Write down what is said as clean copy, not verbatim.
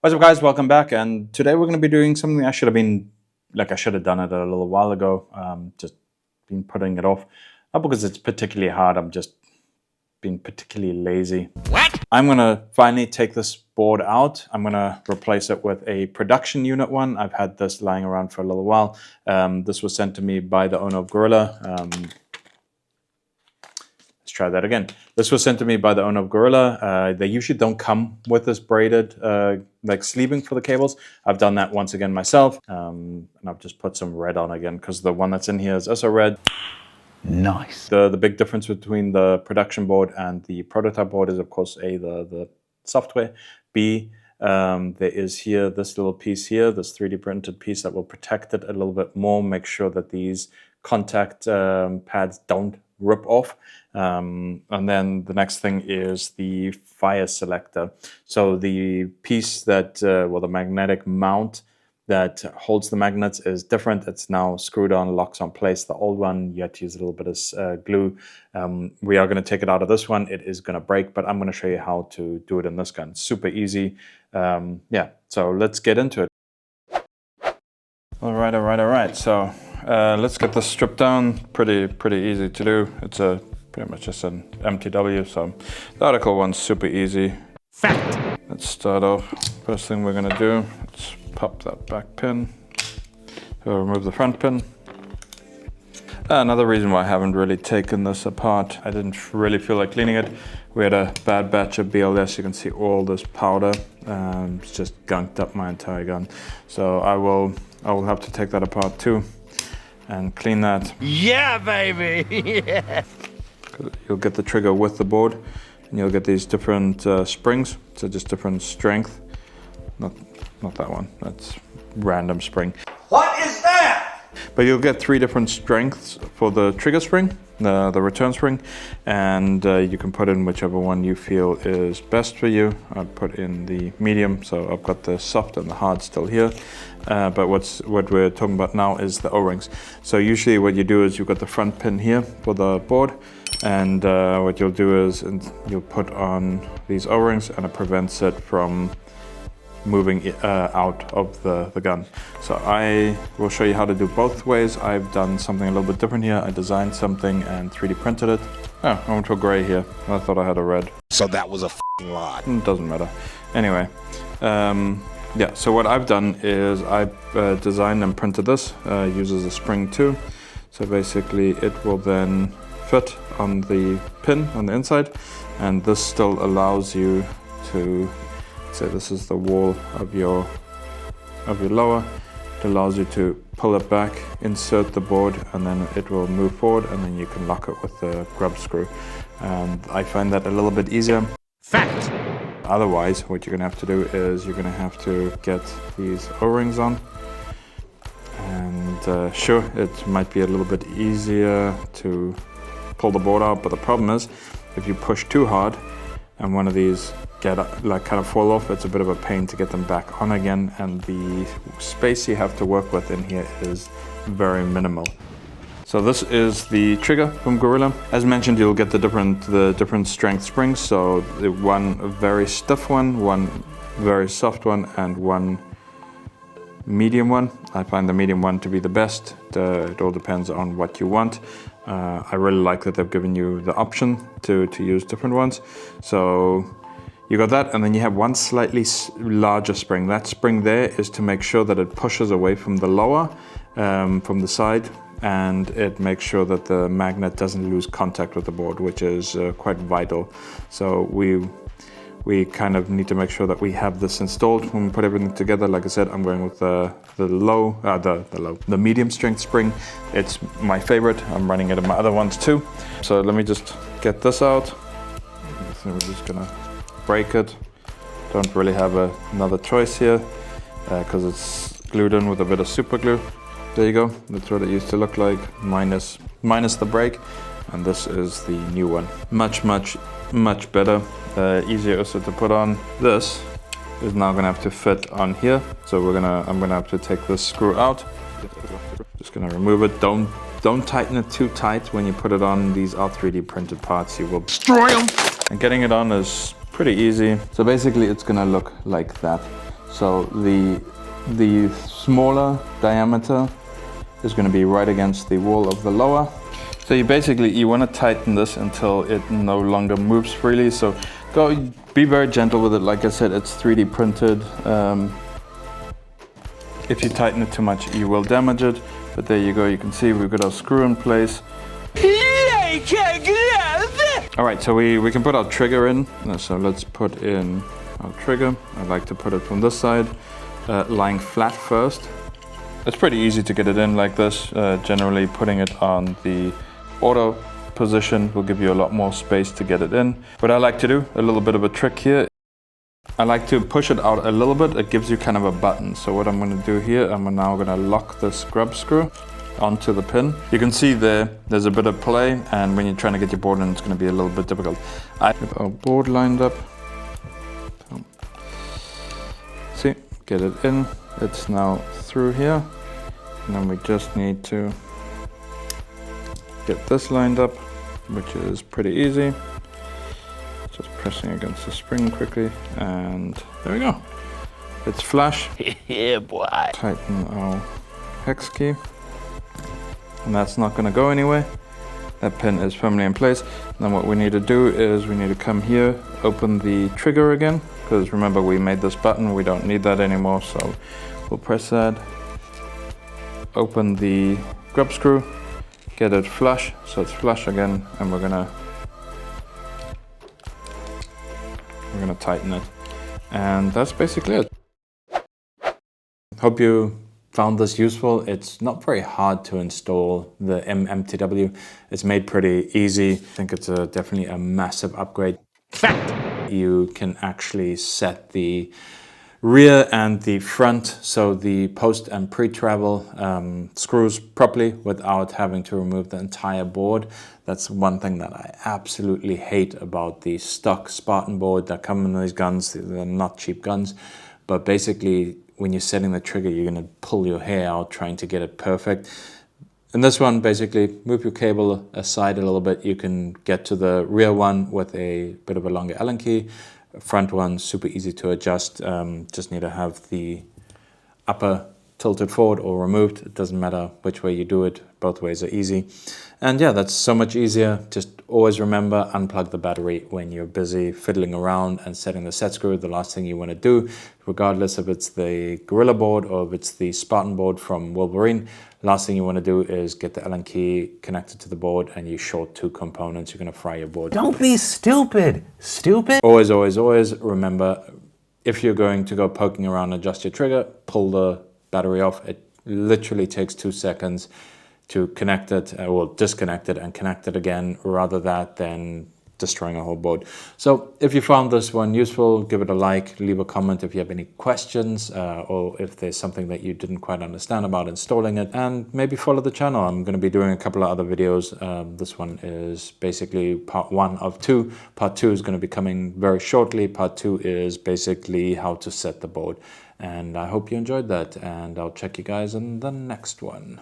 What's up, guys? Welcome back. And today we're going to be doing something I should have done it a little while ago. Just been putting it off. Not because it's particularly hard, I'm just being particularly lazy. What? I'm going to finally take this board out. I'm going to replace it with a production unit one. I've had this lying around for a little while. This was sent to me by the owner of Gorilla. Let's try that again. This was sent to me by the owner of Gorilla. They usually don't come with this braided like sleeving for the cables. I've done that once again myself, and I've just put some red on again because the one that's in here is also red. Nice. The big difference between the production board and the prototype board is, of course, the software. B, there is here this little piece here, this 3D printed piece that will protect it a little bit more, make sure that these contact pads don't rip off. And then the next thing is the fire selector. So the piece that, well, the magnetic mount that holds the magnets is different. It's now screwed on, locks on place. The old one, you had to use a little bit of glue. We are going to take it out of this one. It is going to break, but I'm going to show you how to do it in this gun. Super easy. Yeah, so let's get into it. All right. So let's get this stripped down. Pretty easy to do. It's pretty much just an MTW. So the Article one's super easy. Fact. Let's start off. First thing we're gonna do, let's pop that back pin. So remove the front pin. Another reason why I haven't really taken this apart, I didn't really feel like cleaning it. We had a bad batch of BLS. You can see all this powder. It's just gunked up my entire gun. So I will have to take that apart too and clean that. Yeah, baby! Yeah. You'll get the trigger with the board, and you'll get these different springs. So just different strength. Not that one. That's random spring. What is that? But you'll get 3 different strengths for the trigger spring, the return spring, and you can put in whichever one you feel is best for you. I put in the medium, so I've got the soft and the hard still here. But what we're talking about now is the O-rings. So usually what you do is you've got the front pin here for the board, and what you'll do is you'll put on these O-rings, and it prevents it from moving out of the gun. So I will show you how to do both ways. I've done something a little bit different here. I designed something and 3D printed it. Oh, I went for gray here. I thought I had a red. So that was a f***ing lie. It doesn't matter. Anyway, yeah, so what I've done is I've designed and printed this. Uses a spring too. So basically it will then fit on the pin on the inside, and this still allows you to, say this is the wall of your lower. It allows you to pull it back, insert the board, and then it will move forward, and then you can lock it with the grub screw. And I find that a little bit easier. Fact! Otherwise, what you're gonna have to do is you're gonna have to get these O-rings on. And sure, it might be a little bit easier to pull the board out, but the problem is if you push too hard and one of these kind of fall off, it's a bit of a pain to get them back on again, and the space you have to work with in here is very minimal. So this is the trigger from Gorilla. As mentioned, you'll get the different strength springs. So the one very stiff one very soft one, and one medium one. I find the medium one to be the best. It all depends on what you want. I really like that they've given you the option to use different ones. So you got that, and then you have one slightly larger spring. That spring there is to make sure that it pushes away from the lower, from the side, and it makes sure that the magnet doesn't lose contact with the board, which is quite vital. So we kind of need to make sure that we have this installed when we put everything together. Like I said, I'm going with the medium strength spring. It's my favorite. I'm running it in my other ones too. So let me just get this out. So we're just gonna break it. Don't really have another choice here because it's glued in with a bit of super glue. There you go. That's what it used to look like, minus the break. And this is the new one. Much better. Easier also to put on. This is now gonna have to fit on here. So I'm gonna have to take this screw out. Just gonna remove it. Don't tighten it too tight when you put it on. These are 3D printed parts. You will destroy them. And getting it on is pretty easy. So basically it's gonna look like that. So the smaller diameter is going to be right against the wall of the lower. So you want to tighten this until it no longer moves freely. So be very gentle with it. Like I said, it's 3D printed. If you tighten it too much, you will damage it. But there you go, you can see we've got our screw in place. All right, so we can put our trigger in. So let's put in our trigger. I like to put it from this side, lying flat first. It's pretty easy to get it in like this. Generally putting it on the auto position will give you a lot more space to get it in. What I like to do, a little bit of a trick here, I like to push it out a little bit. It gives you kind of a button. So what I'm going to do here, I'm now going to lock this grub screw onto the pin. You can see there's a bit of play, and when you're trying to get your board in, it's going to be a little bit difficult. I have our board lined up. See, get it in. It's now through here, and then we just need to get this lined up, which is pretty easy. Just pressing against the spring quickly, and there we go. It's flush. Yeah, boy. Tighten our hex key, and that's not going to go anywhere. That pin is firmly in place. And then what we need to do is we need to come here, open the trigger again, because remember we made this button, we don't need that anymore. So we'll press that, open the grub screw, get it flush, so it's flush again, and we're gonna tighten it. And that's basically it. Hope you found this useful. It's not very hard to install the mMTW. It's made pretty easy. I think it's definitely a massive upgrade. Fact! You can actually set the rear and the front, so the post and pre-travel screws properly without having to remove the entire board. That's one thing that I absolutely hate about the stock Spartan board that come in these guns. They're not cheap guns, but basically when you're setting the trigger, you're going to pull your hair out trying to get it perfect. In this one, basically move your cable aside a little bit. You can get to the rear one with a bit of a longer Allen key. Front one, super easy to adjust. Just need to have the upper tilted forward or removed. It doesn't matter which way you do it. Both ways are easy. And yeah, that's so much easier. Just always remember, unplug the battery when you're busy fiddling around and setting the set screw. The last thing you want to do, regardless if it's the Gorilla board or if it's the Spartan board from Wolverine, last thing you want to do is get the Allen key connected to the board and you short two components. You're going to fry your board. Don't be stupid. Stupid? Always, always, always remember, if you're going to go poking around and adjust your trigger, pull the battery off. It literally takes 2 seconds to connect it, or disconnect it and connect it again, rather than destroying a whole board. So if you found this one useful, give it a like, leave a comment if you have any questions, or if there's something that you didn't quite understand about installing it, and maybe follow the channel. I'm going to be doing a couple of other videos. This one is basically part 1 of 2. Part 2 is going to be coming very shortly. Part 2 is basically how to set the board. And I hope you enjoyed that, and I'll check you guys in the next one.